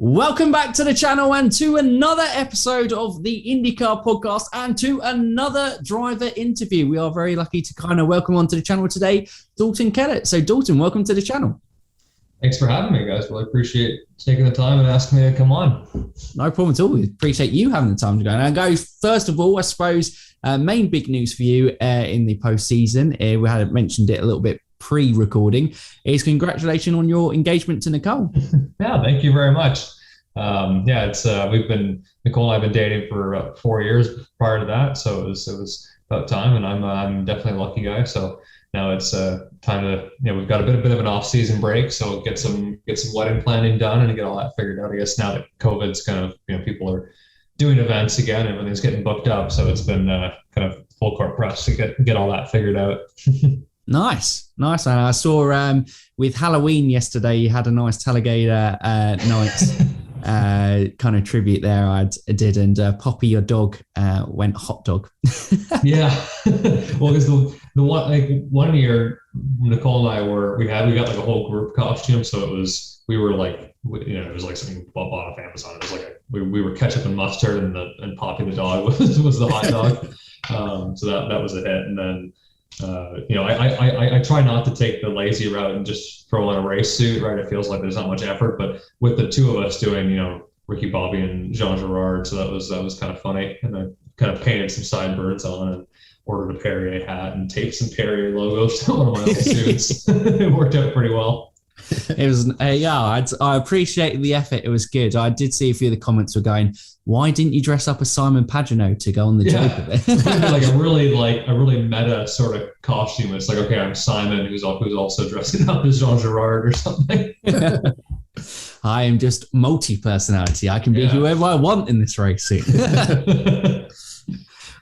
Welcome back to the channel and to another episode of the IndyCar Podcast and to another driver interview. We are very lucky to kind of welcome onto the channel today, Dalton Kellett. So Dalton, welcome to the channel. Thanks for having me, guys. Well, I appreciate taking the time and asking me to come on. No problem at all. We appreciate you having the time to go. And go, first of all, I suppose, main big news for you in the postseason. We had mentioned it a little bit pre-recording, is congratulations on your engagement to Nicole. Yeah, thank you very much. It's Nicole and I have been dating for 4 years prior to that, so it was about time, and I'm definitely a lucky guy. So now it's time to, we've got a bit of an off-season break, so get some wedding planning done and get all that figured out. I guess now that COVID's kind of, people are doing events again, everything's getting booked up, so it's been kind of full court press to get all that figured out. Nice. And I saw with Halloween yesterday, you had a nice Talladega night kind of tribute there. I did, and Poppy, your dog, went hot dog. Yeah. Well, because the one year Nicole and I we got like a whole group costume, so it was like something bought off Amazon. It was like we were ketchup and mustard, and Poppy the dog was the hot dog. So that was a hit, and then. I try not to take the lazy route and just throw on a race suit, right? It feels like there's not much effort, but with the two of us doing, Ricky Bobby and Jean Girard, so that was kind of funny. And I kind of painted some sideburns on and ordered a Perrier hat and taped some Perrier logos to one of my old suits. It worked out pretty well. It was, I appreciate the effort. It was good. I did see a few of the comments were going, why didn't you dress up as Simon Pagenaud to go on the joke of it? Like a really meta sort of costume. It's like, okay, I'm Simon, who's also dressing up as Jean Girard or something. I am just multi-personality. I can be whoever I want in this race.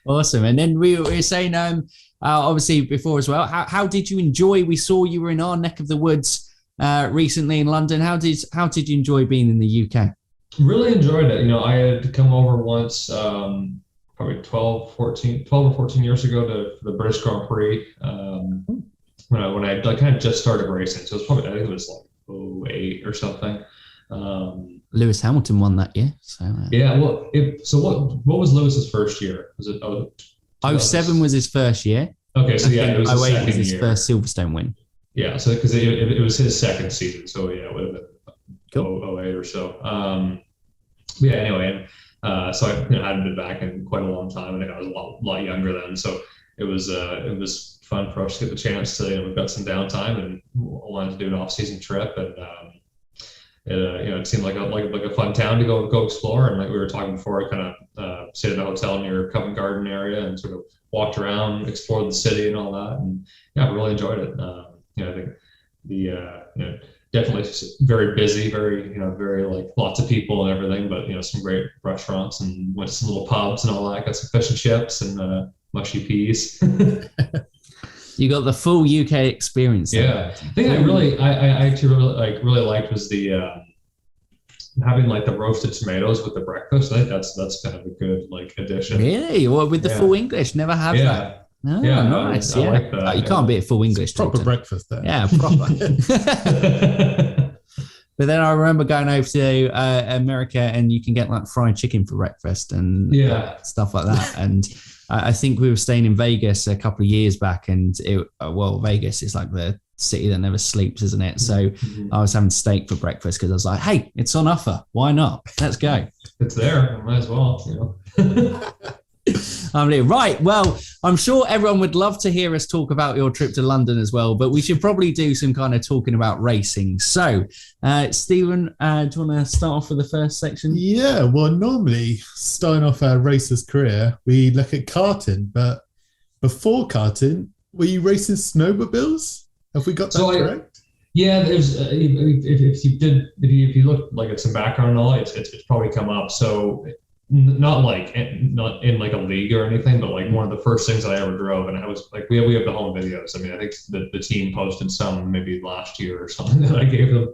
Awesome. And then we were saying, obviously before as well, how did you enjoy? We saw you were in our neck of the woods recently in London. How did you enjoy being in the UK? Really enjoyed it. I had come over once, probably 12 or 14 years ago to the British Grand Prix when I kind of just started racing. So it was probably, I think it was like 2008 or something. Lewis Hamilton won that year. So yeah. Well, what was Lewis's first year? Was it 07 was his first year? Okay, so yeah, it was 08 was his first Silverstone win. Yeah, so because it was his second season, so yeah, it would have been cool. 08 or so. Anyway, so I hadn't been back in quite a long time, and I was a lot younger then, so it was fun for us to get the chance to, we've got some downtime and wanted to do an off-season trip, and it seemed like a fun town to go explore, and like we were talking before, I kind of stayed at a hotel near Covent Garden area and sort of walked around, explored the city and all that, and yeah, I really enjoyed it. I think the definitely very busy, very like lots of people and everything, but some great restaurants, and went to some little pubs and all that. Got some fish and chips and mushy peas. You got the full UK experience. Yeah, I think I actually really liked was the having like the roasted tomatoes with the breakfast. I think that's kind of a good addition. Really? Well, with the full English, never have that. Oh, yeah, nice. I like that. You can't beat a full English. Proper breakfast there. Yeah, proper. But then I remember going over to America, and you can get like fried chicken for breakfast and stuff like that. And I think we were staying in Vegas a couple of years back, and Vegas is like the city that never sleeps, isn't it? So I was having steak for breakfast because I was like, hey, it's on offer. Why not? Let's go. It's there. Might as well. Right. Well, I'm sure everyone would love to hear us talk about your trip to London as well, but we should probably do some kind of talking about racing. So, Stephen, do you want to start off with the first section? Yeah. Well, normally starting off our racer's career, we look at karting, but before karting, were you racing snowmobiles? Have we got that correct? Yeah, there's if you look like at some background knowledge, it's probably come up. So not in like a league or anything, but like one of the first things that I ever drove, and I was like, we have the home videos. I mean, I think the team posted some maybe last year or something that I gave them,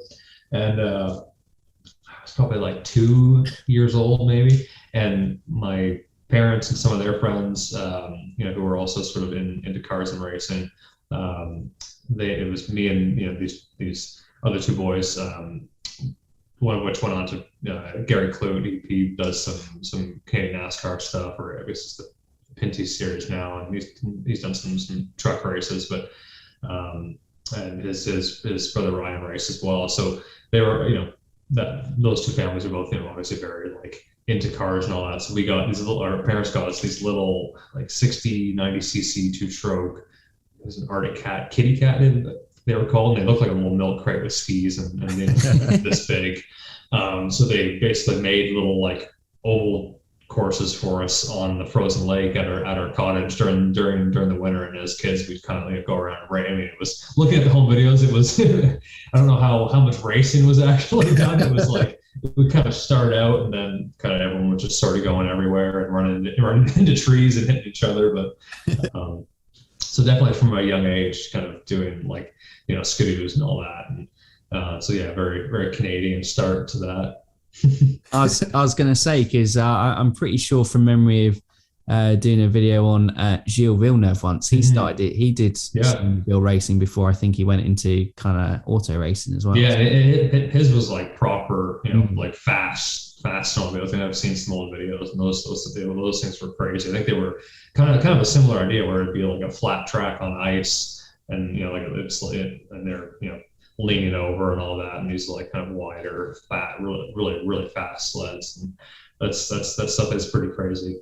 and I was probably like 2 years old maybe, and my parents and some of their friends, who were also sort of into cars and racing, it was me and these other two boys one of which went on to Gary Clute. He does some Canadian NASCAR stuff, or I guess it's the Pinty series now, and he's done some truck races, but and his brother Ryan raced as well. So they were, that those two families are both, obviously very like into cars and all that. So we got our parents got us these little like 60, 90 cc 2-stroke. It was an Arctic cat, kitty cat, they were called. And they looked like a little milk crate with skis and this big. So they basically made little like oval courses for us on the frozen lake at our cottage during the winter. And as kids, we'd kind of go around and race. I mean, it was, looking at the home videos, it was I don't know how much racing was actually done. It was like we kind of start out, and then kind of everyone was just sort of going everywhere and running into trees and hitting each other. But so definitely from a young age, kind of doing like skidoos and all that. And so yeah, very very Canadian start to that. I was going to say, because I'm pretty sure from memory of doing a video on Gilles Villeneuve once. He started it. He did snowmobile racing before I think he went into kind of auto racing as well. Yeah, his was like proper, like fast snowmobile. I think I've seen some old videos, and those things were crazy. I think they were kind of a similar idea, where it'd be like a flat track on ice, and and they're leaning over and all that, and these like kind of wider, fat, really fast sleds. And that stuff is pretty crazy.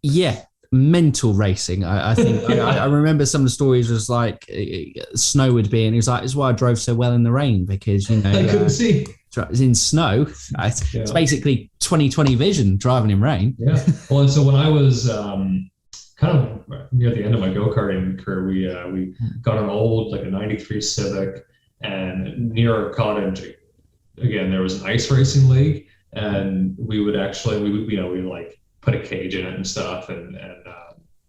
Yeah, mental racing. I think I remember some of the stories was like snow would be, and he was like, "It's why I drove so well in the rain, because I couldn't see." It's in snow. It's basically 20/20 vision driving in rain. Yeah. Well, and so when I was kind of near the end of my go-karting career, we got an old, like a 93 Civic, and near our cottage, again, there was an ice racing league, and we would like put a cage in it and stuff,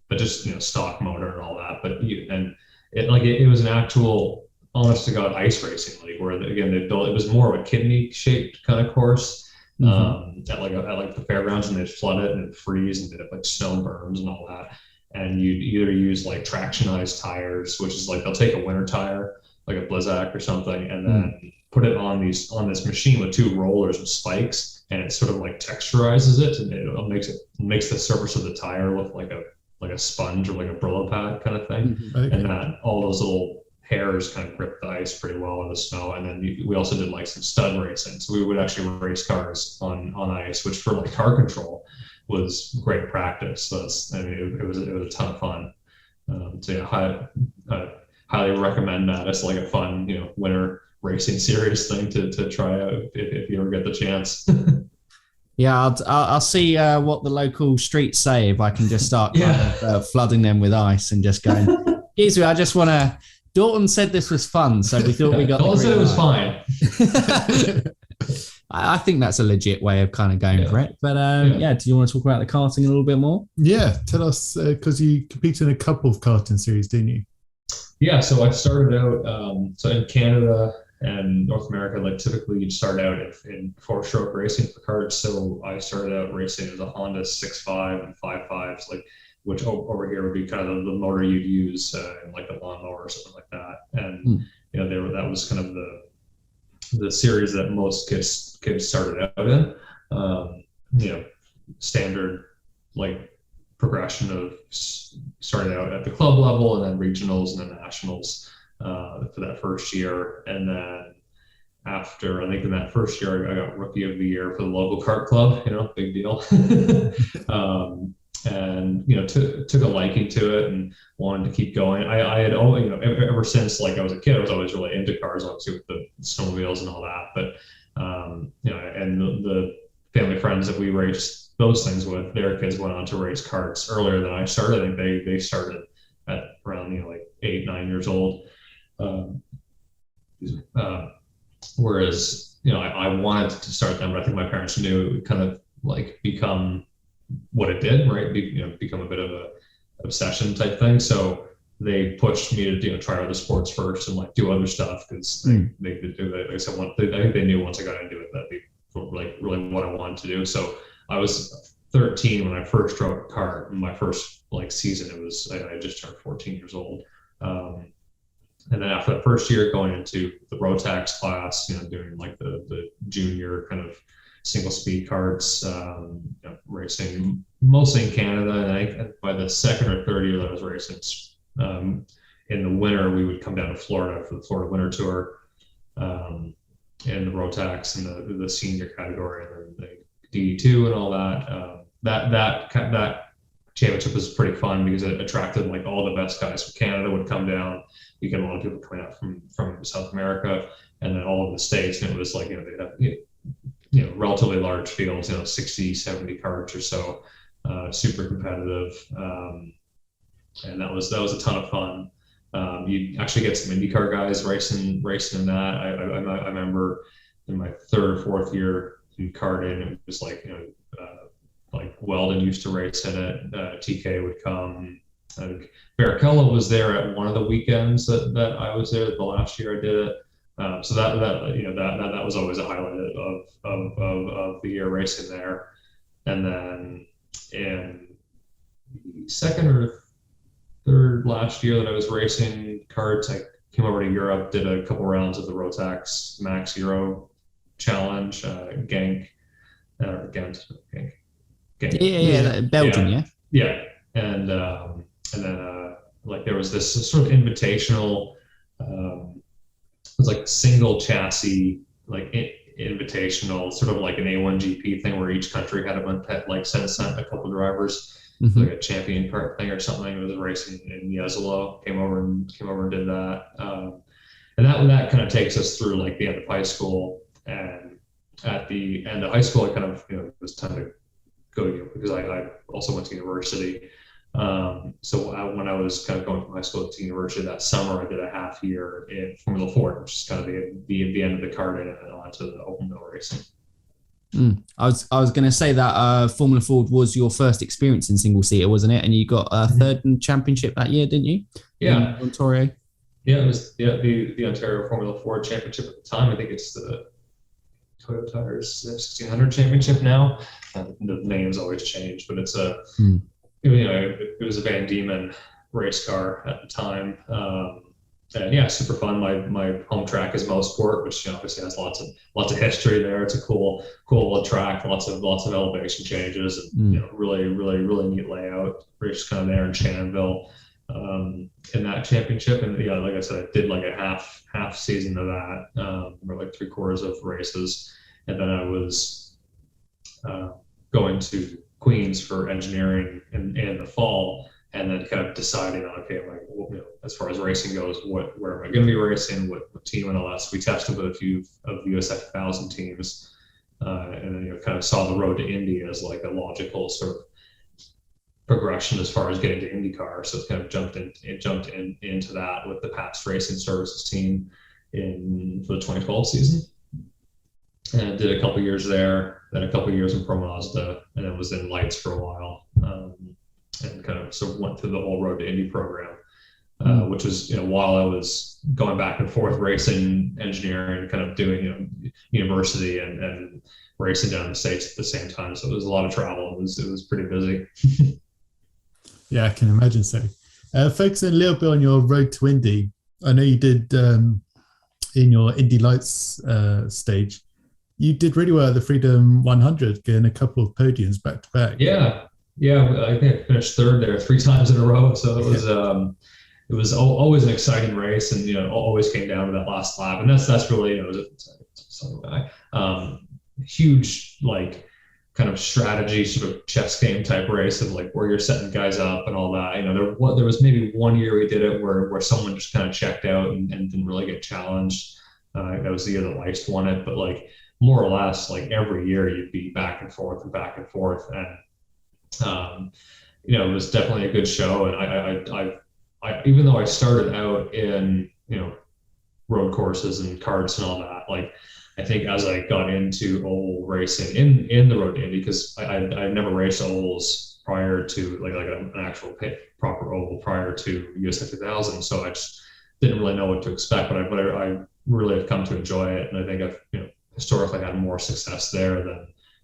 but just, stock motor and all that. But it was an actual, honest to God, ice racing league, where again, they built, it was more of a kidney shaped kind of course. At the fairgrounds, and they'd flood it and it'd freeze, and they'd have like snow berms and all that. And you'd either use like tractionized tires, which is like they'll take a winter tire, like a Blizzak or something, and then put it on this machine with 2 rollers with spikes, and it sort of like texturizes it, and it makes the surface of the tire look like a sponge or like a Brillo pad kind of thing. Okay. And that all those little hairs kind of grip the ice pretty well in the snow. And then we also did like some stud racing, so we would actually race cars on ice, which for like car control was great practice. So it was a ton of fun. So yeah, highly recommend that. It's like a fun winter racing series thing to try out if you ever get the chance. Yeah, I'll see what the local streets say, if I can just start flooding them with ice and just going, excuse me, I just want to. Dalton said this was fun, so we thought we got. Dalton said it was fine. I think that's a legit way of kind of going for it. But do you want to talk about the karting a little bit more? Yeah, tell us, because you competed in a couple of karting series, didn't you? Yeah, so I started out so in Canada and North America, like typically you'd start out in 4-stroke racing for karts. So I started out racing as a Honda 6.5 and 5.5s, like, which over here would be kind of the motor you'd use in like a lawnmower or something like that. And that was kind of the series that most kids started out in. Standard like progression of starting out at the club level, and then regionals, and then nationals for that first year. And then after, I think in that first year, I got rookie of the year for the local kart club. Big deal. And took a liking to it and wanted to keep going. I had always, ever since like I was a kid, I was always really into cars, obviously with the snowmobiles and all that. But and the family friends that we raced those things with, their kids went on to race karts earlier than I started. I think they started at around like 8-9 years old. Whereas I wanted to start them, but I think my parents knew it would kind of like become what it did, right? Become a bit of a obsession type thing. So they pushed me to try other sports first and like do other stuff, because they could do it. Like I said, I think they knew once I got into it that'd be like really what I wanted to do. So I was 13 when I first drove a kart. My first like season, I just turned 14 years old. then after the first year, going into the Rotax class, doing like the junior kind of single speed karts, racing mostly in Canada. And I think by the second or third year that I was racing, in the winter, we would come down to Florida for the Florida Winter Tour, in the Rotax and the senior category, and then the D2 and all that. That championship was pretty fun because it attracted like all the best guys from Canada would come down. You get a lot of people coming out from South America and then all of the States. And it was like, they'd have, relatively large fields, 60, 70 karts or so, super competitive. And that was a ton of fun. You actually get some IndyCar guys racing in that. I remember in my third or fourth year in karting, it was like, like Weldon used to race in it. TK would come. I think Barrichello was there at one of the weekends that I was there. The last year I did it. So that was always a highlight of the year racing there. And then in the second or third last year that I was racing karts, I came over to Europe, did a couple rounds of the Rotax Max Euro Challenge, Genk. Belgium, yeah. And then like there was this sort of invitational, it was like single chassis, like invitational, sort of like an A1GP thing where each country had sent a couple drivers, like a champion kart thing or something. It was racing in Jesolo, came over and did that. And that kind of takes us through like the end of high school. And at the end of high school, I kind of, it was time to go, because I also went to university. So when I was kind of going from high school to university that summer, I did a half year in Formula Ford, which is kind of the end of the karting and onto the open wheel racing. I was going to say that Formula Ford was your first experience in single seater, wasn't it? And you got a third in championship that year, didn't you? Yeah, in Ontario. Yeah, it was the Ontario Formula Ford Championship at the time. I think it's the Toyota Tires 1600 Championship now. The names always change, but it's it was a Van Diemen race car at the time. And yeah, super fun. My home track is Mosport, which obviously has lots of history there. It's a cool little track, lots of elevation changes, and really neat layout. We're just kind of there in Shannonville in that championship, and yeah, like I said, I did like a half season of that, or like 3/4 of races, and then I was going to Queens for engineering in the fall. And then kind of deciding on, okay, like, as far as racing goes, where am I going to be racing, what team and all that. So we tested with a few of the USF 1000 teams, and then kind of saw the road to Indy as like a logical sort of progression as far as getting to IndyCar. So it kind of jumped into that with the Pabst Racing Services team for the 2012 season, and did a couple years there, then a couple years in Pro Mazda, and then was in Lights for a while. And kind of sort of went through the whole Road to Indy program, which was, while I was going back and forth racing, engineering, kind of doing, university and racing down in the States at the same time. So it was a lot of travel. It was pretty busy. Yeah, I can imagine so. Focusing a little bit on your Road to Indy, I know you did in your Indy Lights stage, you did really well at the Freedom 100, getting a couple of podiums back to back. Yeah, I think I finished third there 3 times in a row. So it was always an exciting race, and always came down to that last lap, and that's really huge like kind of strategy, sort of chess game type race of like where you're setting guys up and all that. There was maybe one year we did it where someone just kind of checked out and didn't really get challenged. That was the year that Leist won it, but like more or less like every year you'd be back and forth, and it was definitely a good show. And I even though I started out in, road courses and karts and all that, like, I think as I got into oval racing in the Road to Indy, because I'd never raced ovals prior to like an actual proper oval prior to USF 2000. So I just didn't really know what to expect, but I really have come to enjoy it. And I think I've, historically had more success there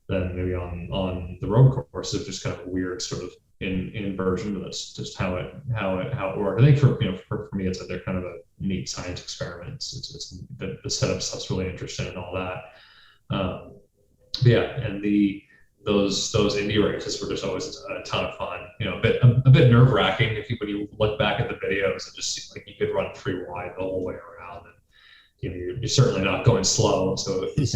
than maybe on the road courses, just kind of a weird sort of, in version, but that's just how it works. I think for me, it's they're kind of a neat science experiment. It's the setup stuff's really interesting and all that. And those Indy races were just always a ton of fun. A bit nerve wracking when you look back at the videos. It just seemed like you could run 3 wide the whole way around, and you're certainly not going slow, so it's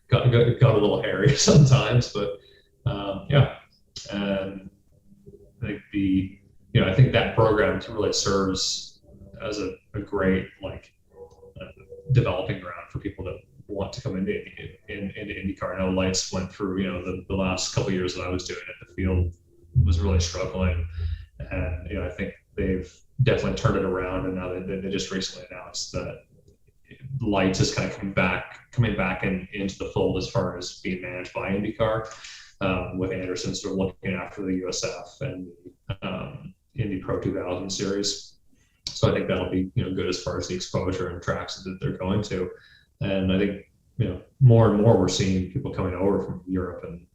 got a little hairy sometimes. But and I think that program really serves as a great developing ground for people that want to come into IndyCar. I know Lights went through the last couple of years that I was doing it, the field was really struggling, and I think they've definitely turned it around, and now they just recently announced that Lights is kind of coming back into the fold as far as being managed by IndyCar, with Anderson sort of looking after the USF and Indy Pro 2000 series. So I think that'll be good as far as the exposure and tracks that they're going to. And I think more and more we're seeing people coming over from Europe and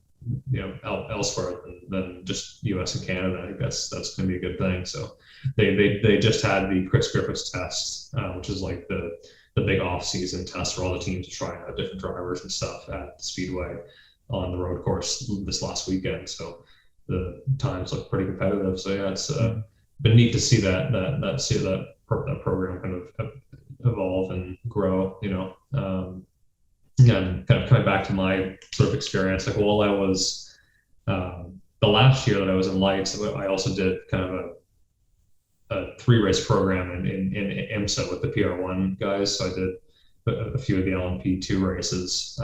elsewhere than just US and Canada. I think that's going to be a good thing. So they just had the Chris Griffiths test, which is like the big off-season test where all the teams are trying out different drivers and stuff at the Speedway on the road course this last weekend. So the times look pretty competitive. So yeah, it's been neat to see that program kind of evolve and grow. And kind of coming back to my sort of experience, while I was the last year that I was in Lights, I also did kind of a 3-race program in IMSA with the PR1 guys. So I did a few of the LMP2 races,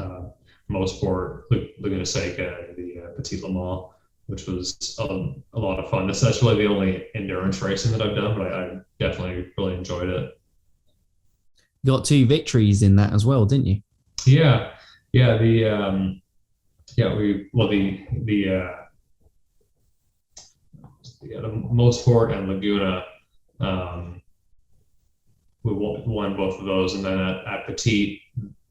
Mosport, Laguna Seca, and the Petit Le Mans, which was a lot of fun. That's really the only endurance racing that I've done, but I definitely really enjoyed it. You got 2 victories in that as well, didn't you? Yeah. The Mosport and Laguna, we won both of those, and then at Petit,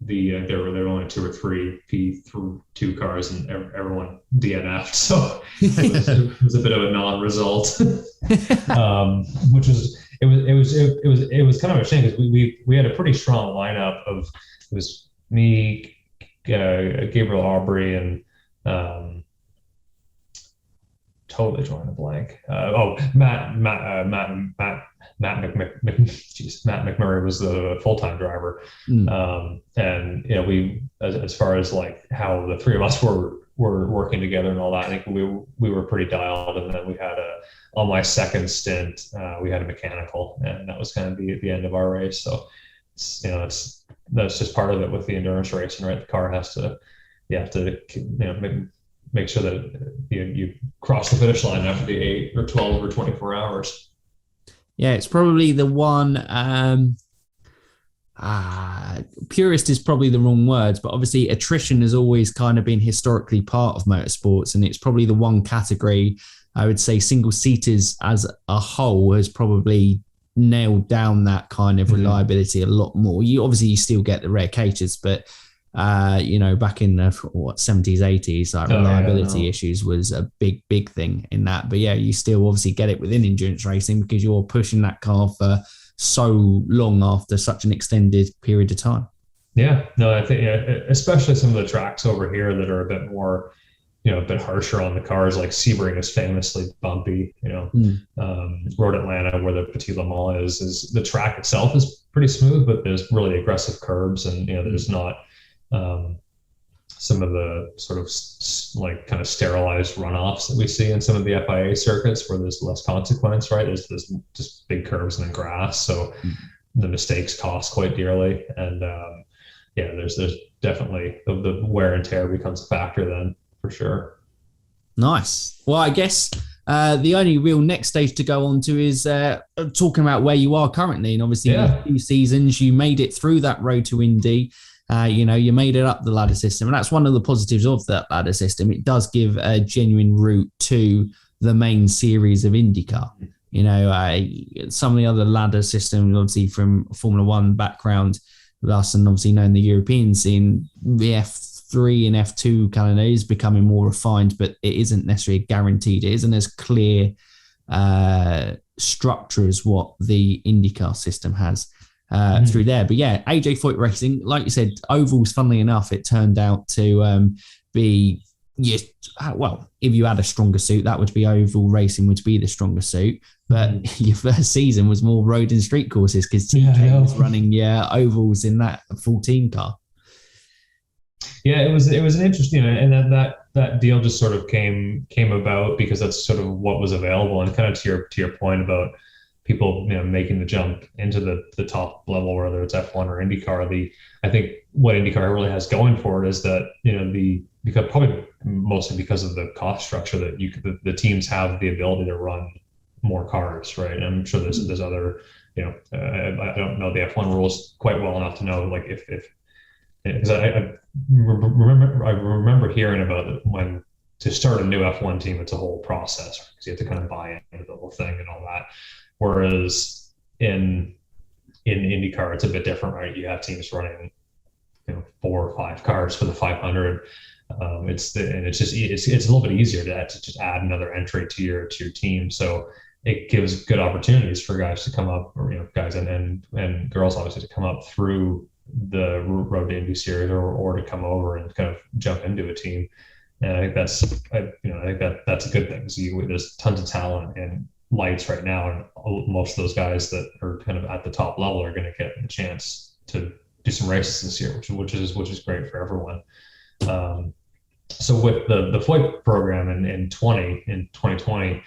there were only 2 or 3 P2 cars, and everyone DNF'd, so it was a bit of a non-result, which was it was kind of a shame because we had a pretty strong lineup of it was me, Gabriel Aubry, and totally drawing a blank. Matt McMurray was the full-time driver. And we, as far as how the 3 of us were working together and all that, I think we were pretty dialed. And then we had on my second stint, we had a mechanical, and that was kind of the end of our race. So that's just part of it with the endurance racing, right? The car you have to make sure that you cross the finish line after the 8 or 12 or 24 hours. Yeah, it's probably the one, purist is probably the wrong words, but obviously attrition has always kind of been historically part of motorsports, and it's probably the one category, I would say single seaters as a whole has probably nailed down that kind of reliability a lot more. You still get the rare cases, but back in the 70s, 80s, reliability issues was a big thing in that. But yeah, you still obviously get it within endurance racing because you're pushing that car for so long after such an extended period of time. Yeah, no, I think especially some of the tracks over here that are a bit more, a bit harsher on the cars, like Sebring is famously bumpy. Road Atlanta, where the Petit Le Mans is the track itself is pretty smooth, but there's really aggressive curbs, and there's not some of the sort of kind of sterilized runoffs that we see in some of the FIA circuits where there's less consequence, right? There's just big curves and then grass, so the mistakes cost quite dearly, and there's definitely the wear and tear becomes a factor then, for sure. Nice. Well, I guess the only real next stage to go on to is talking about where you are currently, and obviously in a few seasons you made it through that road to Indy. You made it up the ladder system, and that's one of the positives of that ladder system. It does give a genuine route to the main series of IndyCar. Some of the other ladder systems, obviously from Formula One background with us, and obviously knowing the European scene, F3 and F2 calendar is becoming more refined, but it isn't necessarily guaranteed. It isn't as clear structure as what the IndyCar system has through there. But yeah, A.J.Foyt Racing, like you said, ovals, funnily enough, it turned out to be, well, if you had a stronger suit, that would be oval racing would be the stronger suit. But your first season was more road and street courses because TK was running ovals in that 14 car. Yeah, it was an interesting, and then that deal just sort of came about because that's sort of what was available. And kind of to your point about people, making the jump into the top level, whether it's F1 or IndyCar. I think what IndyCar really has going for it is that because probably mostly because of the cost structure that the teams have the ability to run more cars, right? And I'm sure there's other, I don't know the F1 rules quite well enough to know like if because I remember hearing about it when to start a new F1 team, it's a whole process because you have to kind of buy into the whole thing and all that. Whereas in IndyCar, it's a bit different, right? You have teams running, 4 or 5 cars for the 500. It's a little bit easier to just add another entry to your team. So it gives good opportunities for guys to come up, or guys and girls obviously to come up through the Road to Indy series or to come over and kind of jump into a team. And I think that's a good thing. So there's tons of talent and lights right now, and most of those guys that are kind of at the top level are going to get a chance to do some races this year, which is great for everyone. So with the Foyt program in 2020,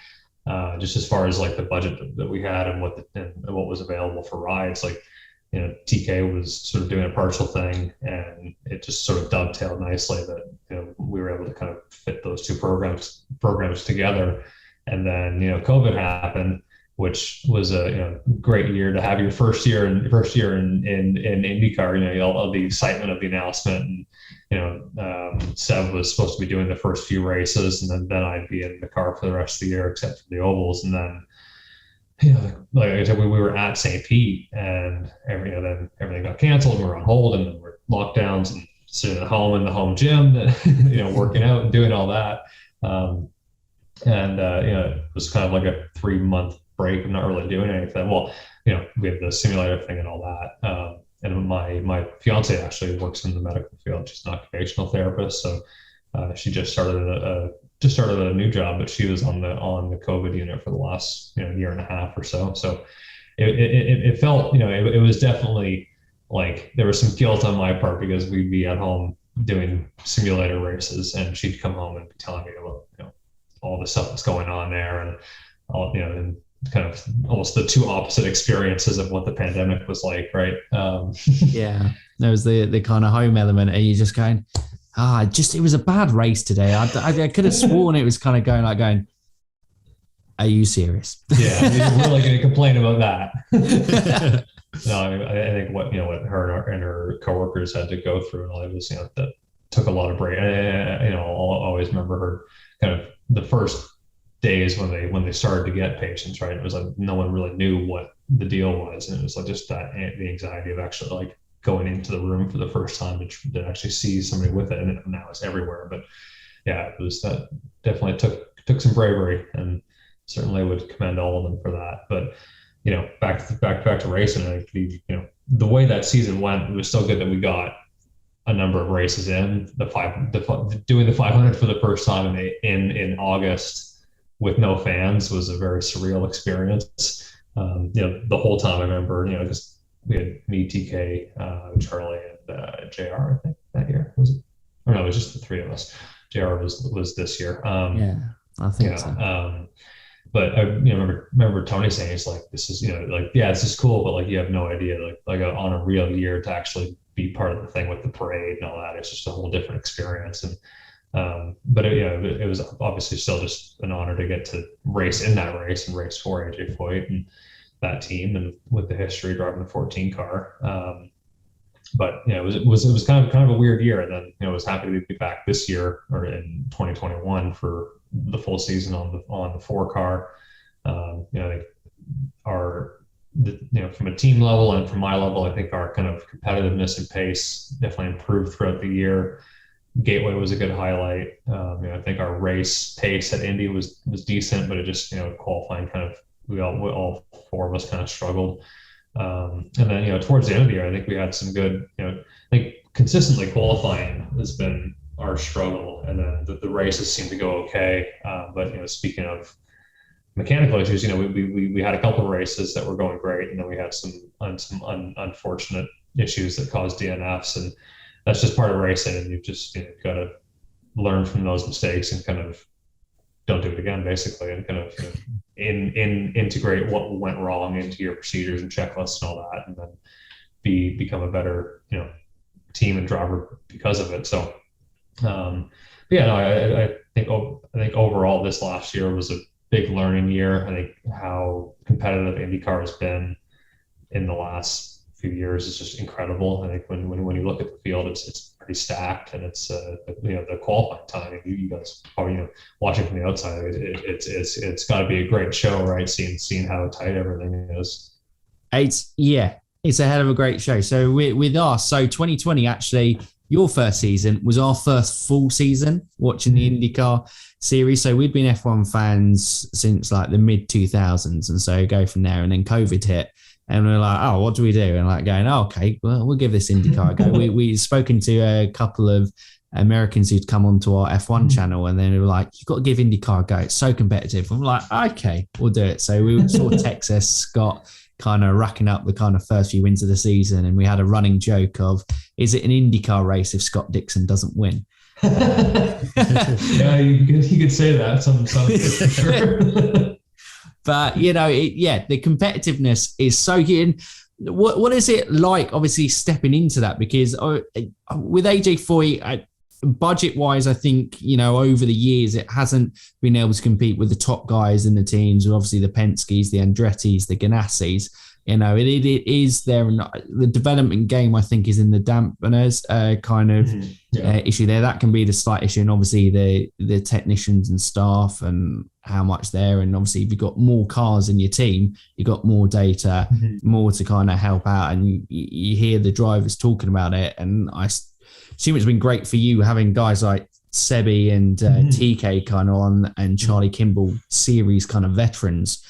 just as far as like the budget that we had and what was available for rides, like TK was sort of doing a partial thing, and it just sort of dovetailed nicely that we were able to kind of fit those two programs together. And then COVID happened, which was a great year to have your first year in IndyCar. All the excitement of the announcement, and Seb was supposed to be doing the first few races, and then I'd be in the car for the rest of the year except for the ovals. And then like I said, we were at St. Pete, and then everything got canceled, and we were on hold, and then we're lockdowns and sitting at home in the home gym, working out and doing all that. It was kind of like a 3-month break of not really doing anything. Well, we have the simulator thing and all that. And my fiance actually works in the medical field. She's an occupational therapist, so she just started a new job, but she was on the COVID unit for the last year and a half or so. So it felt it was definitely like there was some guilt on my part because we'd be at home doing simulator races, and she'd come home and be telling me about all the stuff that's going on there, and all and kind of almost the two opposite experiences of what the pandemic was like, right? Yeah, there was the kind of home element, and you just going, it was a bad race today. I could have sworn it was kind of going, are you serious? Yeah, we're really going to complain about that. No, I think what her and her coworkers had to go through and all that was that took a lot of break. I'll always remember her kind of the first days when they started to get patients, right? It was like no one really knew what the deal was, and it was like just the anxiety of actually like going into the room for the first time to actually see somebody with it, and now it's everywhere. But yeah, it was that definitely took some bravery, and certainly would commend all of them for that. But back to racing, I think the way that season went, it was so good that we got a number of races in doing the 500 for the first time in August with no fans was a very surreal experience. The whole time I remember, because we had me, TK, Charlie, and JR, I think that year was it? Or no, it was just the three of us. JR was this year. Yeah, I think so. But I remember Tony saying, it's like, this is, this is cool, but like, you have no idea, like on a real year to actually be part of the thing with the parade and all that. It's just a whole different experience. And, but it was obviously still just an honor to get to race in that race and race for A.J.Foyt and that team, and with the history driving the 14 car. But it was kind of a weird year. And then, I was happy to be back this year, or in 2021, for the full season on the 4 car. I think from a team level and from my level, I think our kind of competitiveness and pace definitely improved throughout the year. Gateway was a good highlight. I think our race pace at Indy was decent, but it just, qualifying kind of, we all four of us kind of struggled. And then, towards the end of the year, I think we had some good, I think consistently qualifying has been our struggle. And then the races seem to go okay. But, speaking of mechanical issues, we had a couple of races that were going great. And then we had some unfortunate issues that caused DNFs. And that's just part of racing. And you've just got to learn from those mistakes and kind of don't do it again, basically, and kind of integrate what went wrong into your procedures and checklists and all that, and then become a better team and driver because of it. So I think overall this last year was a big learning year. I think how competitive IndyCar has been in the last few years is just incredible. I think when you look at the field, it's pretty stacked, and it's the qualifying time. You guys probably watching from the outside, it's got to be a great show, right? Seeing how tight everything is. It's a hell of a great show. So with us, so 2020 actually, your first season was our first full season watching the IndyCar series. So we'd been F1 fans since like the mid 2000s, and so go from there. And then COVID hit. And we're like, oh, what do we do? And like going, oh, okay, well, we'll give this IndyCar a go. We've spoken to a couple of Americans who'd come onto our F1 channel, and then they were like, you've got to give IndyCar a go. It's so competitive. I'm like, okay, we'll do it. So we saw Texas, Scott kind of racking up the kind of first few wins of the season. And we had a running joke of, is it an IndyCar race if Scott Dixon doesn't win? Yeah, you could say that. Some for sure. But, the competitiveness is so good. What is it like, obviously, stepping into that? Because with A.J.Foyt, budget-wise, I think, over the years, it hasn't been able to compete with the top guys in the teams, obviously the Penske's, the Andretti's, the Ganassis. It is there. And the development game, I think, is in the dampeners issue there. That can be the slight issue. And obviously the technicians and staff and how much there. And obviously, if you've got more cars in your team, you've got more data, more to kind of help out. And you hear the drivers talking about it. And I assume it's been great for you having guys like Sebi and TK kind of on, and Charlie Kimball series kind of veterans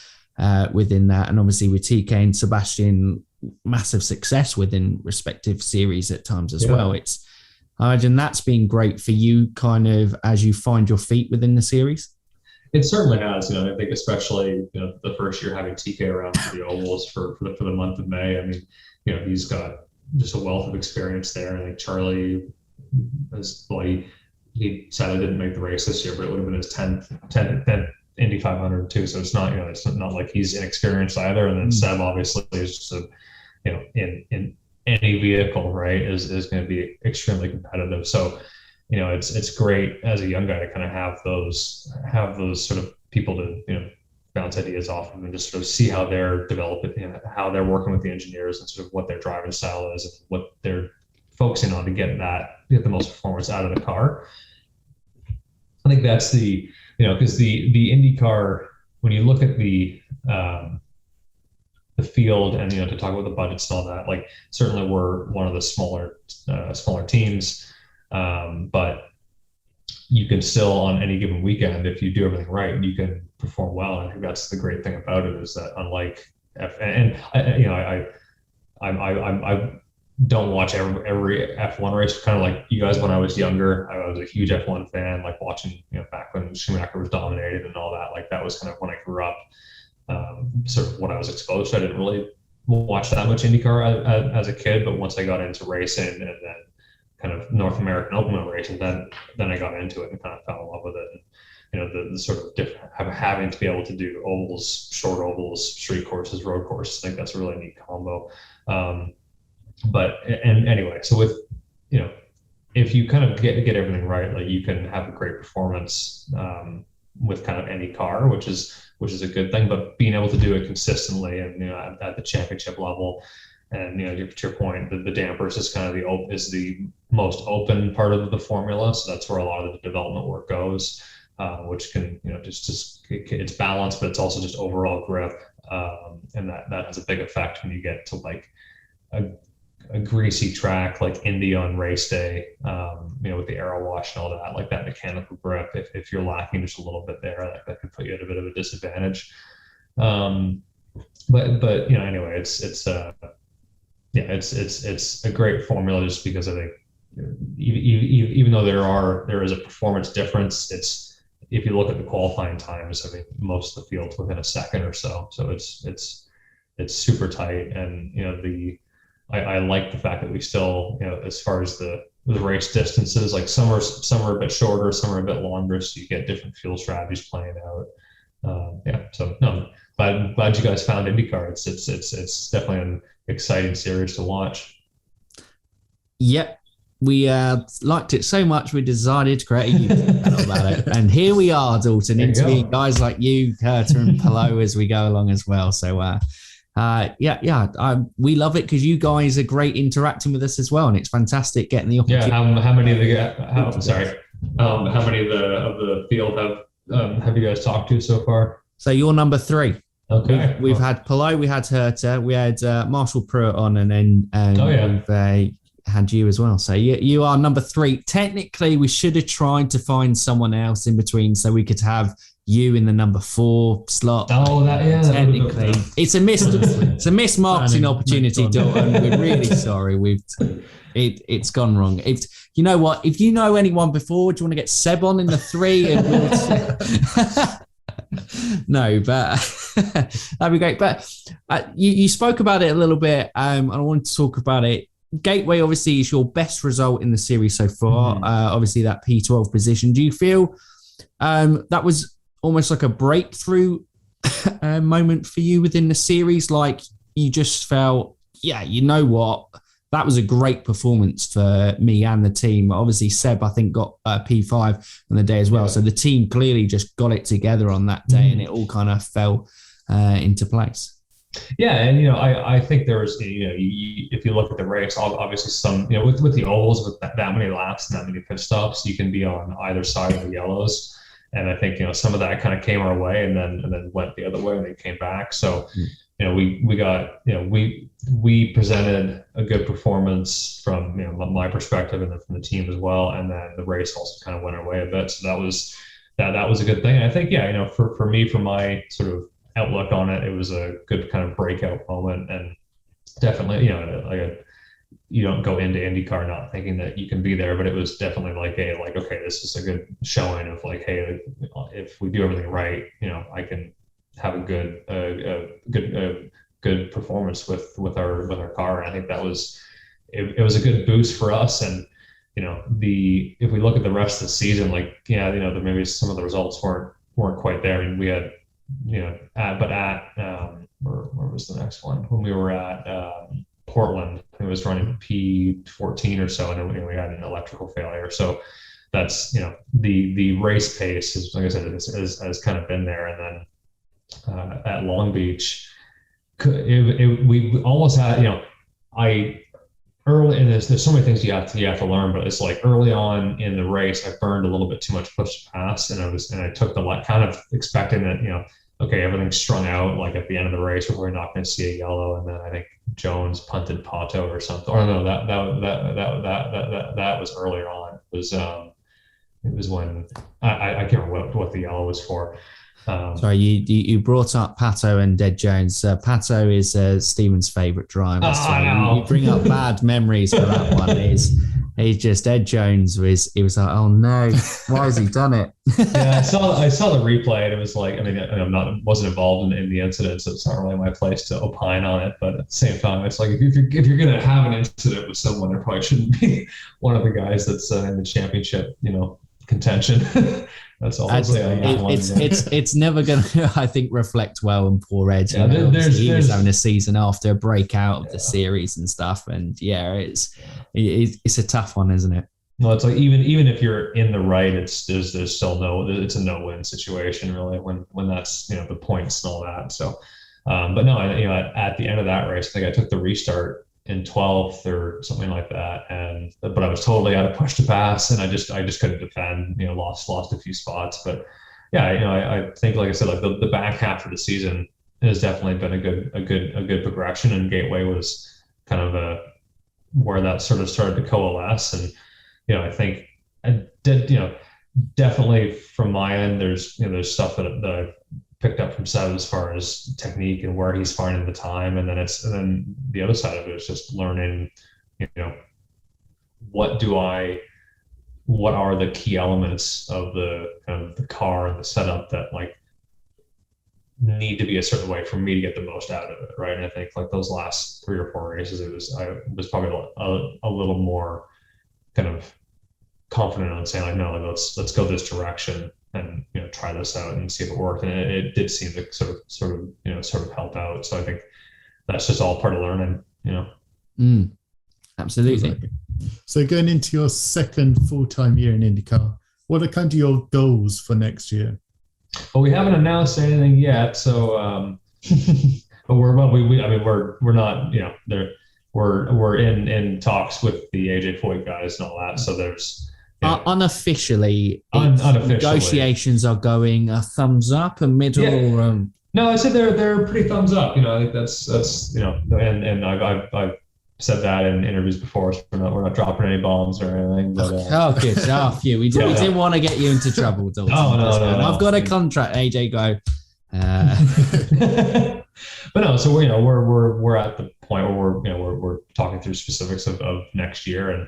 within that. And obviously with TK and Sebastian, massive success within respective series at times as well. I imagine that's been great for you kind of as you find your feet within the series. It certainly has. I think especially the first year having TK around for the ovals for the month of May. I mean, he's got just a wealth of experience there. I think Charlie he sadly didn't make the race this year, but it would have been his 10th Indy 500 too. So it's not it's not like he's inexperienced either. And then Seb obviously is just in any vehicle, right, is going to be extremely competitive. So it's great as a young guy to kind of have those sort of people to bounce ideas off of and just sort of see how they're developing, how they're working with the engineers and sort of what their driving style is and what they're focusing on to get the most performance out of the car. I think that's because the IndyCar, when you look at the field and to talk about the budgets and all that, like certainly we're one of the smaller teams, but you can still on any given weekend, if you do everything right, you can perform well. And I think that's the great thing about it, is that unlike I don't watch every F1 race, kind of like you guys. When I was younger, I was a huge F1 fan, like watching, back when Schumacher was dominated and all that. Like that was kind of when I grew up, sort of what I was exposed to. I didn't really watch that much IndyCar as a kid, but once I got into racing and then kind of North American Open racing, then I got into it and kind of fell in love with it. And, the sort of different, having to be able to do ovals, short ovals, street courses, road courses. I think that's a really neat combo. Anyway, so with, if you kind of get everything right, like you can have a great performance with kind of any car, which is a good thing, but being able to do it consistently and, at the championship level. And, to your point, the dampers is kind of the most open part of the formula. So that's where a lot of the development work goes, which can, it's balance, but it's also just overall grip. And that has a big effect when you get to like a a greasy track like Indy on race day, with the aero wash and all that, like that mechanical grip, if you're lacking just a little bit there, that could put you at a bit of a disadvantage. But anyway, it's a great formula just because I think even though there is a performance difference, if you look at the qualifying times, I mean, most of the field's within a second or so. So it's super tight, and I like the fact that we still, as far as the race distances, like some are a bit shorter, some are a bit longer, so you get different fuel strategies playing out. So no, glad you guys found IndyCar. It's definitely an exciting series to watch. Yep. We liked it so much we decided to create a YouTube channel about it. And here we are, Dalton, interviewing guys like you, Curta and Palo as we go along as well. So we love it because you guys are great interacting with us as well, and it's fantastic getting the opportunity. Yeah, how many of the field have you guys talked to so far? So you're number 3. Okay. We've had Palo, we had Herta, we had Marshall Pruitt on, and then we've had you as well. So you are number 3. Technically, we should have tried to find someone else in between so we could have you in the number 4 slot. Technically, it's a missed marketing opportunity, Dalton. We're really sorry. It's gone wrong. If you know what, if you know anyone before, do you want to get Seb on in the 3? And no, but that'd be great. But you spoke about it a little bit, and I wanted to talk about it. Gateway obviously is your best result in the series so far. Obviously that P12 position. Do you feel that was almost like a breakthrough moment for you within the series? Like you just felt, you know what? That was a great performance for me and the team. Obviously, Seb, I think, got P5 on the day as well. So the team clearly just got it together on that day, and it all kind of fell into place. Yeah, and I think there was if you look at the race, obviously some with the ovals with that many laps and that many pit stops, you can be on either side of the yellows, and I think some of that kind of came our way and then went the other way and they came back. So we presented a good performance from my perspective and then from the team as well, and then the race also kind of went our way a bit. So that was a good thing. And I think for me, for my sort of outlook on it, it was a good kind of breakout moment, and definitely you don't go into IndyCar not thinking that you can be there, but it was definitely okay, this is a good showing of hey, if we do everything right, I can have a good performance with our car. And I think that was it was a good boost for us. And if we look at the rest of the season, maybe some of the results weren't quite there. I mean, we had where was the next one? When we were at Portland, it was running P14 or so, and then we had an electrical failure. So that's the race pace is, like I said, has kind of been there. And then at Long Beach, we almost had early, and there's so many things you have to learn, but it's like early on in the race, I burned a little bit too much push to pass, and I took the kind of expecting that okay, everything's strung out. Like at the end of the race, we're probably not going to see a yellow, and then I think Jones punted Pato or something. Or no, that was earlier on. It was when I can't remember what the yellow was for. Sorry, you brought up Pato and Ed Jones. Pato is Stephen's favourite driver. So you bring up bad memories for that one. He's just Ed Jones he was like, oh no, why has he done it? Yeah, I saw the replay, and it was like, wasn't involved in the incident, so it's not really my place to opine on it. But at the same time, it's like if you're gonna have an incident with someone, it probably shouldn't be one of the guys that's in the championship, contention. That's all I'll say. It's never going to, I think, reflect well on poor Ed. Yeah, he was having a season after a breakout of the series and stuff, and it's a tough one, isn't it? No, it's like even if you're in the right, there's still it's a no-win situation really when that's the points and all that. So, but no, at the end of that race, I think I took the restart in 12th or something like that, but I was totally out of push to pass, and I just couldn't defend. Lost a few spots, but I think, like I said, like the back half of the season has definitely been a good progression, and Gateway was kind of where that sort of started to coalesce. And, I think I did, definitely from my end, there's stuff that I picked up from Seb as far as technique and where he's finding the time. And then the other side of it is just learning, what are the key elements of the kind of the car and the setup that like need to be a certain way for me to get the most out of it, right? And I think like those last 3 or 4 races, I was probably a little more kind of confident on saying like, no, like, let's go this direction and try this out and see if it worked. And it did seem to sort of help out. So I think that's just all part of learning, Absolutely. Exactly. So going into your second full-time year in IndyCar, what are kind of your goals for next year? Well, we haven't announced anything yet, so but we're not, we're in talks with the A.J.Foyt guys and all that. So there's unofficially, unofficially, negotiations are going a thumbs up, a middle. Yeah. No, I said they're pretty thumbs up. I think that's and I've said that in interviews before, so we're not dropping any bombs or anything. But, good. Phew. We didn't want to get you into trouble, Dalton. No. I've got a contract, AJ. Go. But no, so we're at the point where we're talking through specifics of next year, and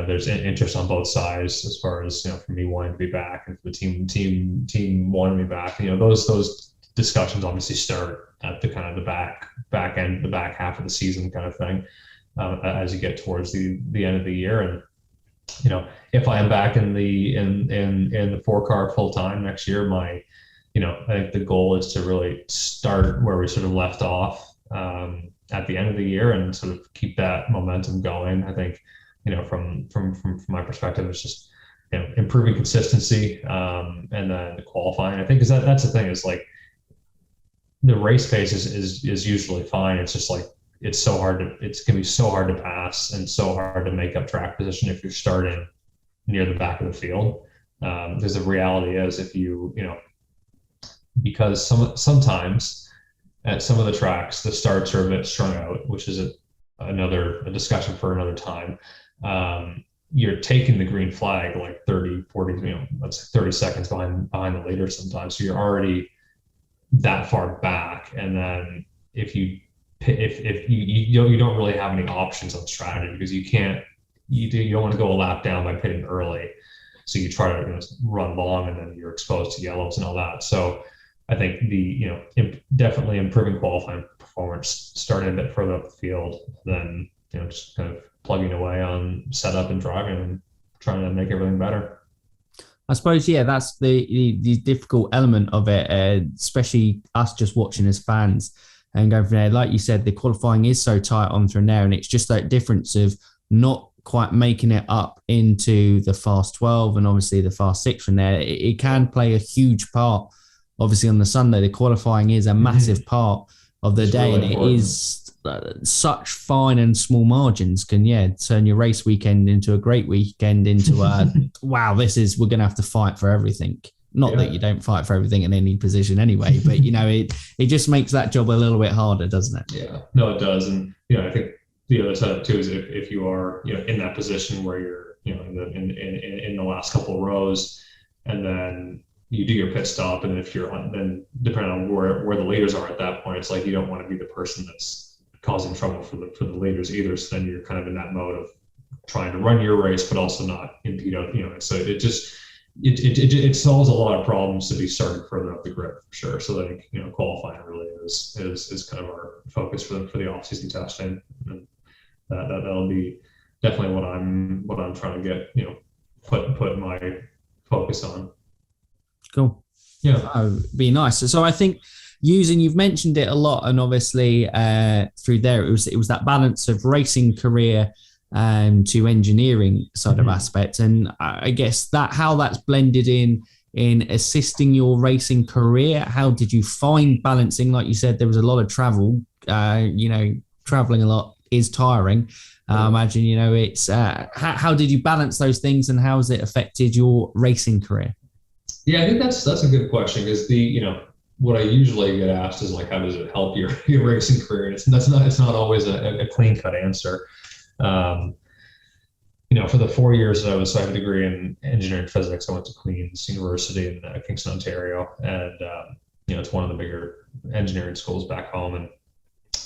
there's interest on both sides as far as for me wanting to be back and for the team wanting me back. Those discussions obviously start at the kind of the back end, the back half of the season kind of thing, as you get towards the end of the year. And if I am back in the 4-car full time next year, I think the goal is to really start where we sort of left off at the end of the year and sort of keep that momentum going. I think from my perspective, it's just improving consistency, and then the qualifying. I think because that's the thing is like, the race pace is usually fine. It's just like it's can be so hard to pass and so hard to make up track position if you're starting near the back of the field. Because the reality is, if because sometimes at some of the tracks the starts are a bit strung out, which is a discussion for another time. You're taking the green flag like 30, 40, let's say 30 seconds behind the leader sometimes. So you're already that far back, and then if you don't really have any options on strategy, because you don't want to go a lap down by pitting early, so you try to run long, and then you're exposed to yellows and all that. So I think definitely improving qualifying performance, starting a bit further up the field, then just kind of plugging away on setup and driving and trying to make everything better. I suppose, that's the difficult element of it, especially us just watching as fans and going from there. Like you said, the qualifying is so tight on from there, and it's just that difference of not quite making it up into the fast 12 and obviously the fast 6 from there. It can play a huge part. Obviously on the Sunday, the qualifying is a massive part of the day, really, and important. It is such fine and small margins can turn your race weekend into a great weekend into wow, we're gonna have to fight for everything. Not that you don't fight for everything in any position anyway, but it just makes that job a little bit harder, doesn't it? Yeah, no, it does. And I think the other side of it too is if you are in that position where you're in the last couple of rows, and then you do your pit stop, and if you're then depending on where the leaders are at that point, it's like you don't want to be the person that's causing trouble for the leaders either. So then you're kind of in that mode of trying to run your race, but also not impede. So it solves a lot of problems to be starting further up the grid for sure. So I think qualifying really is kind of our focus for the off-season testing, and that'll be definitely what I'm trying to get put my focus on. Cool. Yeah, be nice. So I think you've mentioned it a lot, and obviously through there it was that balance of racing career to engineering side of aspects, and I guess how that's blended in assisting your racing career. How did you find balancing? Like you said, there was a lot of travel. Traveling a lot is tiring. I imagine it's how did you balance those things, and how has it affected your racing career? Yeah, I think that's a good question, because what I usually get asked is like, how does it help your racing career? And it's not always a clean cut answer. For the 4 years that so I have a degree in engineering physics. I went to Queen's University in Kingston, Ontario, and it's one of the bigger engineering schools back home. And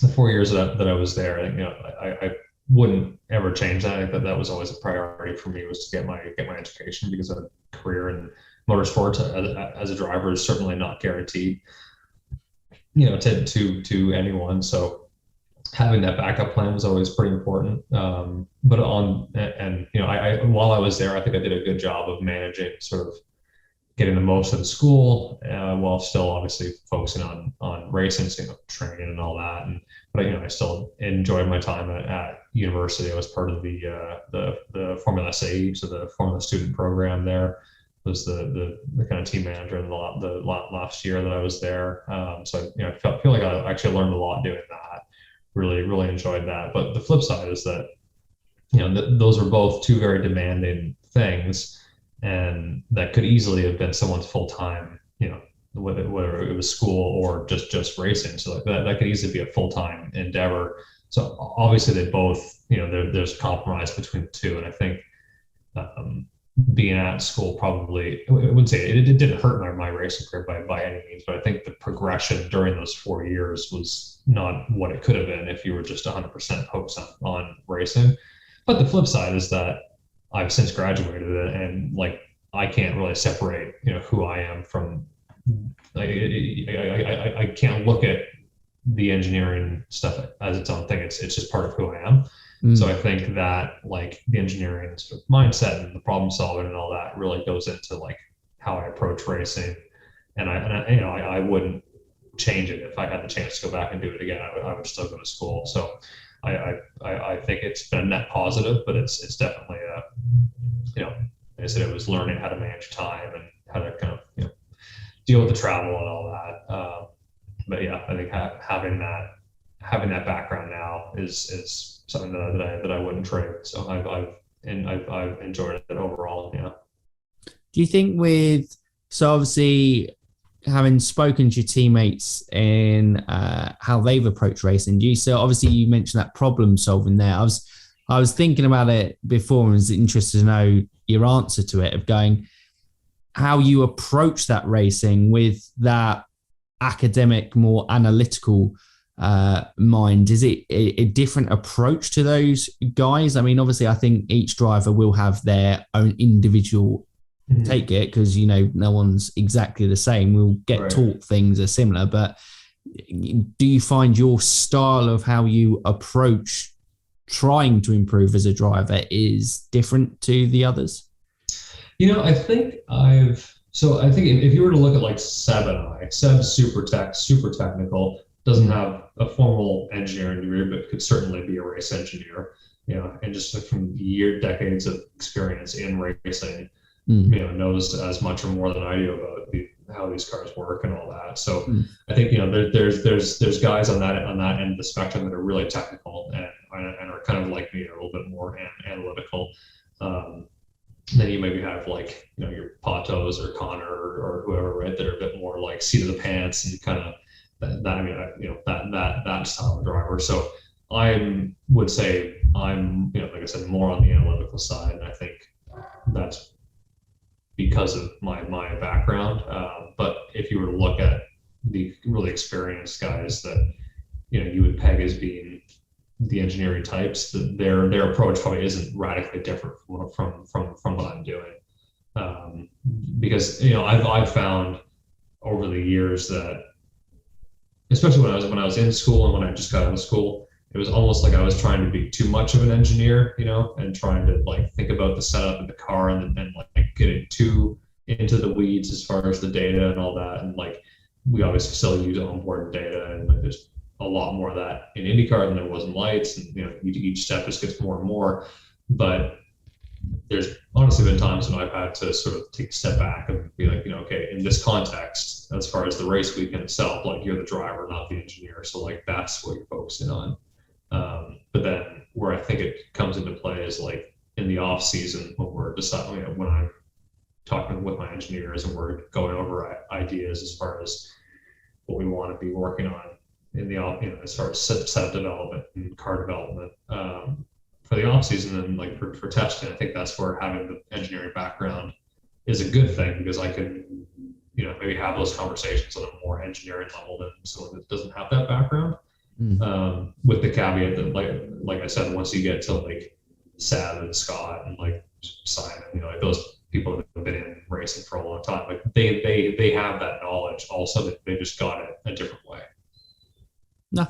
the 4 years that I was there, I wouldn't ever change that. I think that was always a priority for me, was to get my education, because a career in motorsports as a driver is certainly not guaranteed, to anyone. So having that backup plan was always pretty important. But while I was there, I think I did a good job of managing, sort of getting the most of the school, while still obviously focusing on racing, training and all that. But I still enjoyed my time at university. I was part of the Formula SAE, so the Formula Student Program there. Was the kind of team manager in the last year that I was there. So I feel like I actually learned a lot doing that. Really, really enjoyed that. But the flip side is that, those are both two very demanding things, and that could easily have been someone's full time, whether it was school or just racing. So that could easily be a full time endeavor. So obviously they both, there's compromise between the two. And I think being at school probably, I wouldn't say it didn't hurt my racing career by any means, but I think the progression during those 4 years was not what it could have been if you were just 100% focused on racing. But the flip side is that I've since graduated, and I can't really separate, who I am from, I can't look at the engineering stuff as its own thing. It's just part of who I am. So I think that the engineering sort of mindset and the problem solving and all that really goes into how I approach racing. And I wouldn't change it. If I had the chance to go back and do it again, I would still go to school. So I think it's been a net positive, but it's definitely like I said, it was learning how to manage time and how to kind of deal with the travel and all that. But yeah, I think having that background now is something that I wouldn't trade. So I've enjoyed it overall. Yeah. Do you think so obviously having spoken to your teammates in how they've approached racing, obviously you mentioned that problem solving there. I was thinking about it before and was interested to know your answer to it, of going how you approach that racing with that academic, more analytical mind. Is it a different approach to those guys? I mean, obviously I think each driver will have their own individual take it, because no one's exactly the same. We'll get taught things are similar, but do you find your style of how you approach trying to improve as a driver is different to the others? I think if you were to look at Seb's super technical, doesn't have a formal engineering degree, but could certainly be a race engineer, and just from decades of experience in racing, knows as much or more than I do about how these cars work and all that. So I think, there's guys on that end of the spectrum that are really technical and are kind of like me, a little bit more analytical. Then you maybe have your Patos or Connor or whoever, right, that are a bit more seat of the pants and kind of that style of driver. So I would say I'm, like I said, more on the analytical side, and I think that's because of my background. But if you were to look at the really experienced guys that you would peg as being the engineering types, that their approach probably isn't radically different from what I'm doing. Because I've found over the years that, especially when I was in school and when I just got out of school, it was almost like I was trying to be too much of an engineer, and trying to think about the setup of the car and getting too into the weeds as far as the data and all that. And we obviously still use onboard data, and there's a lot more of that in IndyCar than there was in lights, and each step just gets more and more. But there's honestly been times when I've had to sort of take a step back and be okay, in this context, as far as the race weekend itself, you're the driver, not the engineer. So that's what you're focusing on. But then where I think it comes into play is in the off season, when we're deciding, when I'm talking with my engineers and we're going over ideas as far as what we want to be working on in the as far as setup development and car development. the off season and like for testing. I think that's where having the engineering background is a good thing, because I can, you know, maybe have those conversations on a more engineering level than someone that doesn't have that background. With the caveat that, like I said, once you get to like Seb and Scott and like Simon, you know, like those people that have been in racing for a long time, like they have that knowledge also, that they just got it a different way. No,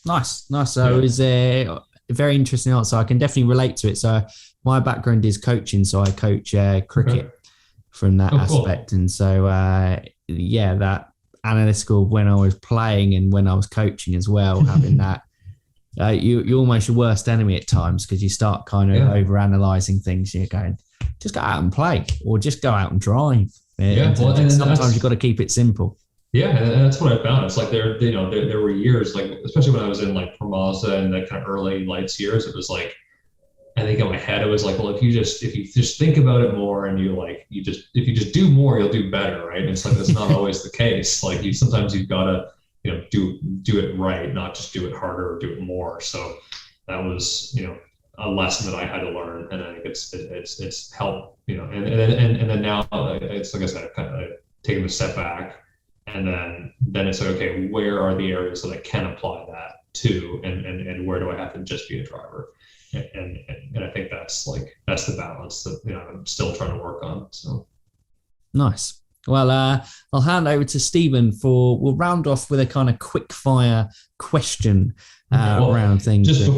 nice. So it was a very interesting answer. I can definitely relate to it. So my background is coaching, so I coach cricket from that aspect, cool. And so that analytical when I was playing and when I was coaching as well, having that. You're almost your worst enemy at times, because you start kind of over analysing things. You're going, just go out and play, or just go out and drive. And sometimes you've got to keep it simple. Yeah, and that's what I found. It's like there were years, like especially when I was in like Formosa and the kind of early lights years, it was like, I think in my head it was like, well, if you just think about it more, and if you just do more, you'll do better, right? And it's like, that's not always the case. Like sometimes you've got to, you know, do it right, not just do it harder or do it more. So that was, you know, a lesson that I had to learn, and I think it's helped, you know, and then now it's like I said, I've kind of taken a step back, and then it's like, okay, where are the areas that I can apply that to, and where do I have to just be a driver? And I think that's the balance that, you know, I'm still trying to work on. So nice. Well, I'll hand over to Stephen we'll round off with a kind of quick fire question around things. Just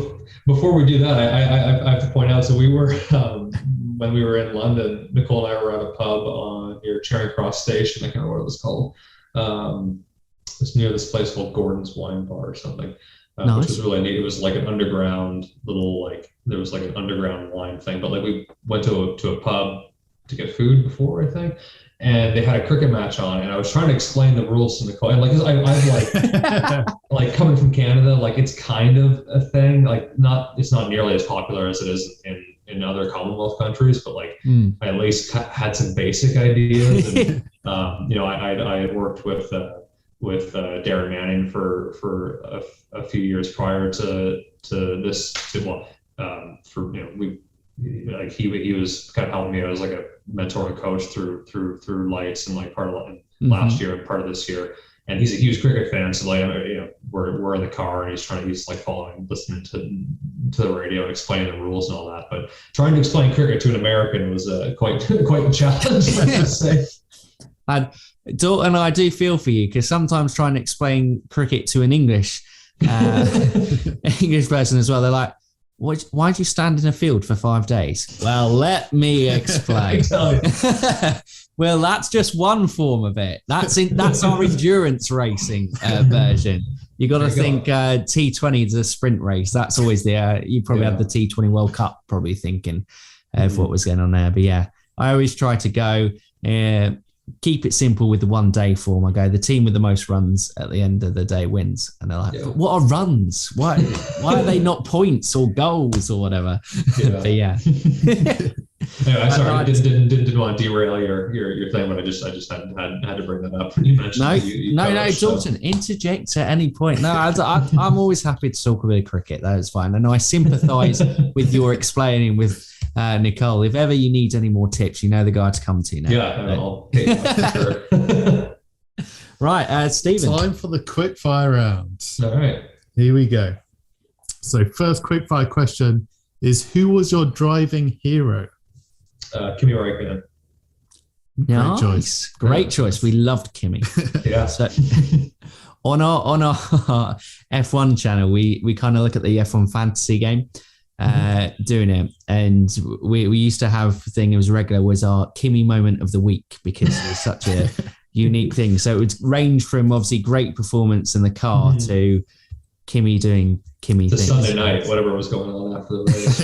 before we do that, I have to point out, so we were, when we were in London, Nicole and I were at a pub near Charing Cross Station. I can't remember what it was called. It's near this place called Gordon's Wine Bar or something. Nice. Which was really neat. It was like an underground there was like an underground wine thing, but like we went to a pub to get food before, I think, and they had a cricket match on, and I was trying to explain the rules to Nicole, and like I'm like like coming from Canada, like it's kind of a thing, like it's not nearly as popular as it is in other Commonwealth countries, but like I at least had some basic ideas, and you know, I had worked with Darren Manning for a few years prior to this. For, you know, he was kind of helping me. I was like a mentor and coach through lights, and like part of last year and part of this year. And he's a huge cricket fan, so like, you know, we're in the car, and he's like listening to the radio and explaining the rules and all that. But trying to explain cricket to an American was quite a challenge, I have to say. And Dalton, I do feel for you, because sometimes trying to explain cricket to an English person as well, they're like, why'd you stand in a field for 5 days? Well, let me explain. Well, that's just one form of it. That's our endurance racing version. You got to think T20 is a sprint race. That's always you probably had the T20 World Cup probably thinking of what was going on there. But yeah, I always try to go keep it simple with the 1 day form. I go, the team with the most runs at the end of the day wins. And they're like, what are runs? Why are they not points or goals or whatever? But yeah. Anyway, sorry, I didn't want to derail your thing, but I just had to bring that up when you mentioned No, Dalton, interject at any point. No, I'm always happy to talk a bit of cricket. That is fine. And I sympathise with your explaining with Nicole. If ever you need any more tips, you know the guy to come to now. Yeah, I'll take that for sure. Right, Stephen. Time for the quick fire round. All right. Here we go. So first quick fire question is, who was your driving hero? Kimi Räikkönen. Nice. Great choice. We loved Kimi. Yeah. So, on our F1 channel, we kind of look at the F1 fantasy game, doing it, and we used to have a thing. It was regular, was our Kimi moment of the week, because it was such a unique thing. So it would range from obviously great performance in the car to Kimi doing Kimi things. Sunday night, whatever was going on after the race.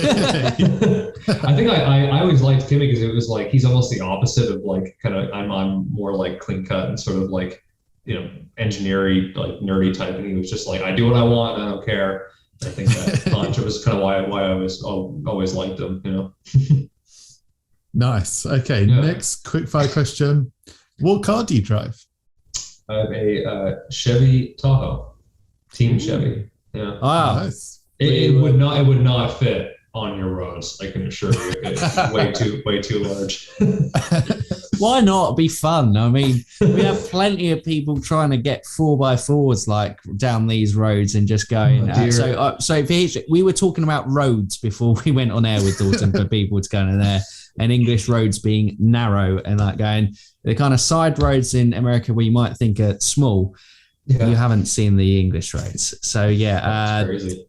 I think I always liked Kimi because it was like, he's almost the opposite of like kind of, I'm more like clean cut and sort of like, you know, engineering, like nerdy type, and he was just like, I do what I want and I don't care. I think that concept was kind of why I was always liked him, you know. Nice. Okay, next quick fire question. What car do you drive? I have a Chevy Tahoe, Team Chevy. Yeah. Wow. Nice. It would not fit on your roads. I can assure you, it's way too large. Why not? It'd be fun. I mean, we have plenty of people trying to get 4x4s like down these roads and just going. So we were talking about roads before we went on air with Dalton for people to go in there, and English roads being narrow and like going the kind of side roads in America where you might think are small. Yeah. You haven't seen the English roads, so yeah. Crazy.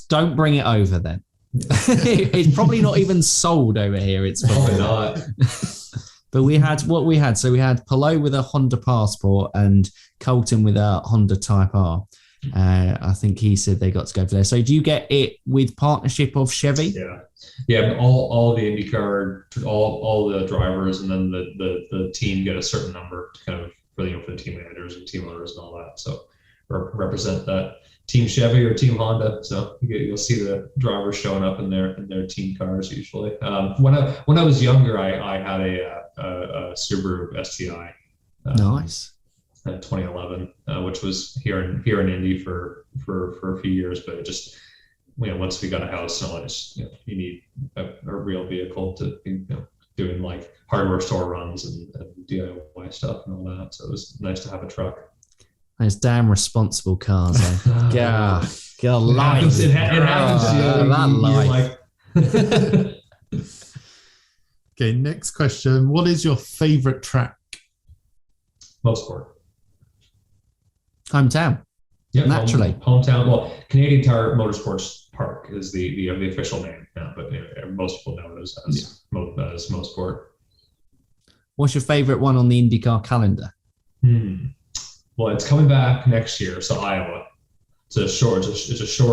Don't bring it over then. It's probably not even sold over here. It's probably not. But we had what we had. So we had Polo with a Honda Passport and Colton with a Honda Type R. I think he said they got to go for there. So do you get it with partnership of Chevy? Yeah. All the IndyCar, all the drivers, and then the team get a certain number to kind of for the team managers and team owners and all that. So represent that Team Chevy or Team Honda. So you'll see the drivers showing up in their team cars usually. When I was younger, I had a Subaru STI. Nice. In 2011, which was here in Indy for a few years, but it just once we got a house and all that, you need a real vehicle to be doing like hardware store runs and DIY stuff and all that. So it was nice to have a truck. Those damn responsible cars, eh? Yeah, life. It happens. That life. Okay, next question. What is your favorite track? Mosport. Hometown. Yeah, naturally. Hometown. Well, Canadian Tire Motorsports Park is the official name now, but most people know it as Mosport. What's your favorite one on the IndyCar calendar? Well, it's coming back next year, so Iowa. It's a short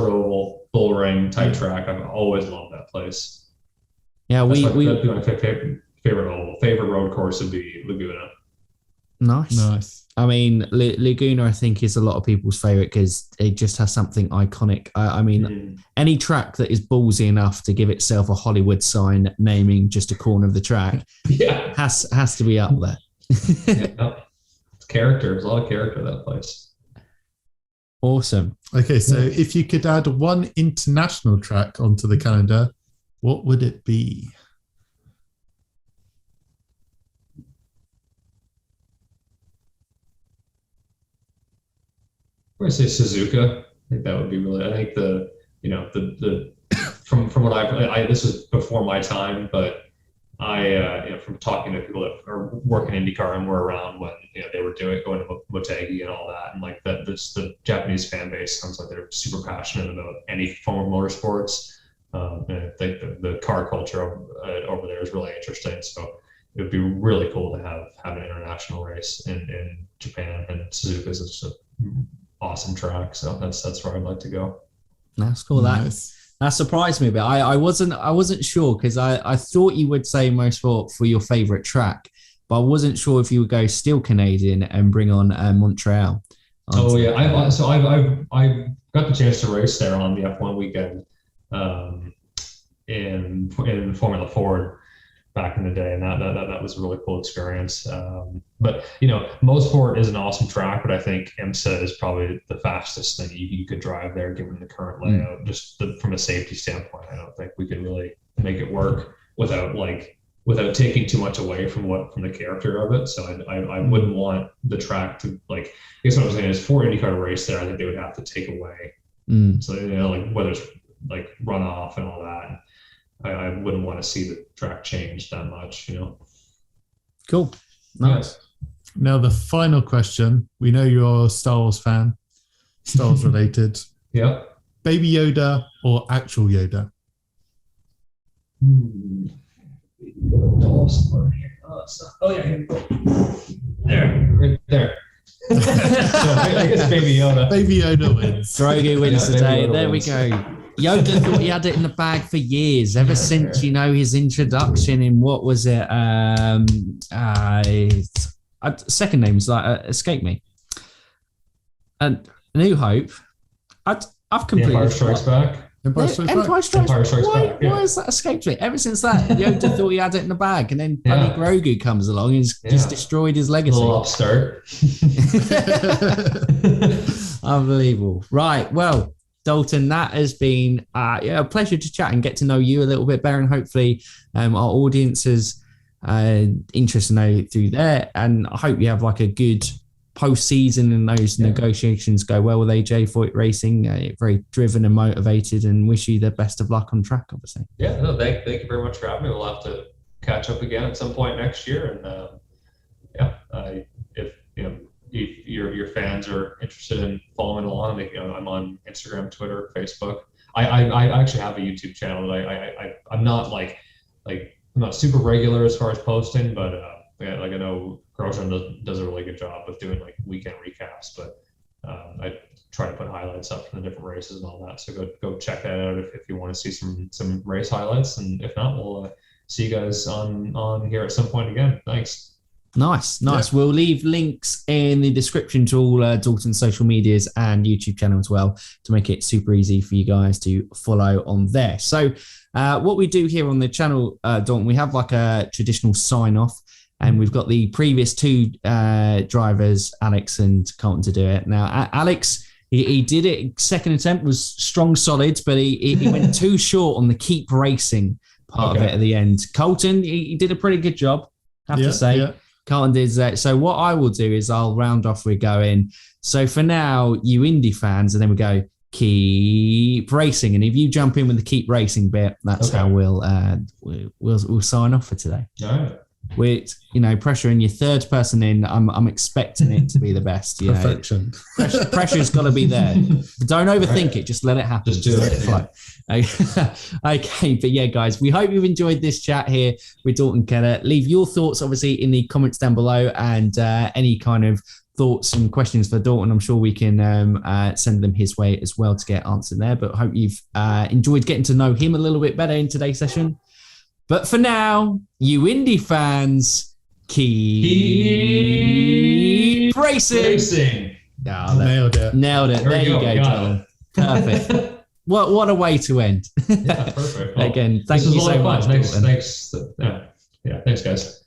oval, bull ring type track. I've always loved that place. Yeah, that'd be my favorite oval. Favorite road course would be Laguna. Nice. I mean, Laguna, I think, is a lot of people's favorite because it just has something iconic. I mean, any track that is ballsy enough to give itself a Hollywood sign naming just a corner of the track, has to be up there. Character. There's a lot of character in that place. Awesome. Okay, so if you could add one international track onto the calendar, what would it be? I would say Suzuka. I think that would be really. I think the from what this was before my time, but from talking to people that are working IndyCar and were around when they were going to Motegi and all that, and like that, the Japanese fan base sounds like they're super passionate about any form of motorsports. And I think the car culture over there is really interesting. So it would be really cool to have an international race in Japan, and Suzuka is just an awesome track. So that's where I'd like to go. That's cool. Nice. That surprised me a bit. I wasn't sure because I thought you would say Mosport for your favorite track, but I wasn't sure if you would go still Canadian and bring on Montreal. Oh yeah, I got the chance to race there on the F1 weekend in Formula Ford back in the day, and that was a really cool experience. But Mosport is an awesome track, but I think IMSA is probably the fastest thing you could drive there given the current layout. Just from a safety standpoint, I don't think we could really make it work without without taking too much away from the character of it. So I wouldn't want the track to I guess what I'm saying is for IndyCar to race there, I think they would have to take away. So whether it's like runoff and all that. I wouldn't want to see the track change that much, Cool. Nice. Now the final question. We know you're a Star Wars fan, Star Wars related. Yeah. Baby Yoda or actual Yoda? Oh yeah, there, right there. So I guess Baby Yoda. Baby Yoda wins. Grogu wins today. There we go. Yoda thought he had it in the bag for years, ever since his introduction in what was it? Second name's escaped me. And New Hope. I've completely. Empire Strikes Back. Empire Strikes Back. Why has that escaped me? Ever since that, Yoda thought he had it in the bag, and then bloody Grogu comes along and just destroyed his legacy. A little upstart. Unbelievable. Right. Well, Dalton, that has been a pleasure to chat and get to know you a little bit better, and hopefully our audience is interested to know through there. And I hope you have like a good post-season and those negotiations go well with A.J.Foyt Racing. Very driven and motivated, and wish you the best of luck on track, obviously. Yeah, no, thank you very much for having me. We'll have to catch up again at some point next year. And if your fans are interested in following along, I'm on Instagram, Twitter, Facebook. I actually have a YouTube channel that I'm not like I'm not super regular as far as posting, but I know Grosjean does a really good job of doing like weekend recaps, but I try to put highlights up from the different races and all that. So go check that out if you want to see some race highlights, and if not, we'll see you guys on here at some point again. Thanks. Nice. Yeah. We'll leave links in the description to all Dalton's social medias and YouTube channel as well, to make it super easy for you guys to follow on there. So what we do here on the channel, Dalton, we have like a traditional sign off, and we've got the previous two drivers, Alex and Carlton, to do it. Now, Alex, he did it. Second attempt was strong, solid, but he went too short on the keep racing part of it at the end. Carlton, he did a pretty good job, I have to say. Yeah. Carlton did that. So what I will do is I'll round off with going, so for now, you Indy fans, and then we go keep racing. And if you jump in with the keep racing bit, that's how we'll sign off for today. All right. With pressuring your third person in, I'm expecting it to be the best. Perfection. Pressure's got to be there, but don't overthink it. Just let it happen. Just let it flow. Okay, but yeah, guys, we hope you've enjoyed this chat here with Dalton Kellett. Leave your thoughts, obviously, in the comments down below, and any kind of thoughts and questions for Dalton, I'm sure we can send them his way as well to get answered there. But hope you've enjoyed getting to know him a little bit better in today's session. But for now, you Indy fans, keep racing. Nailed it. There you go, John. Perfect. What a way to end. Yeah, perfect. Well, again, thank you so much. Thanks. Yeah, thanks, guys.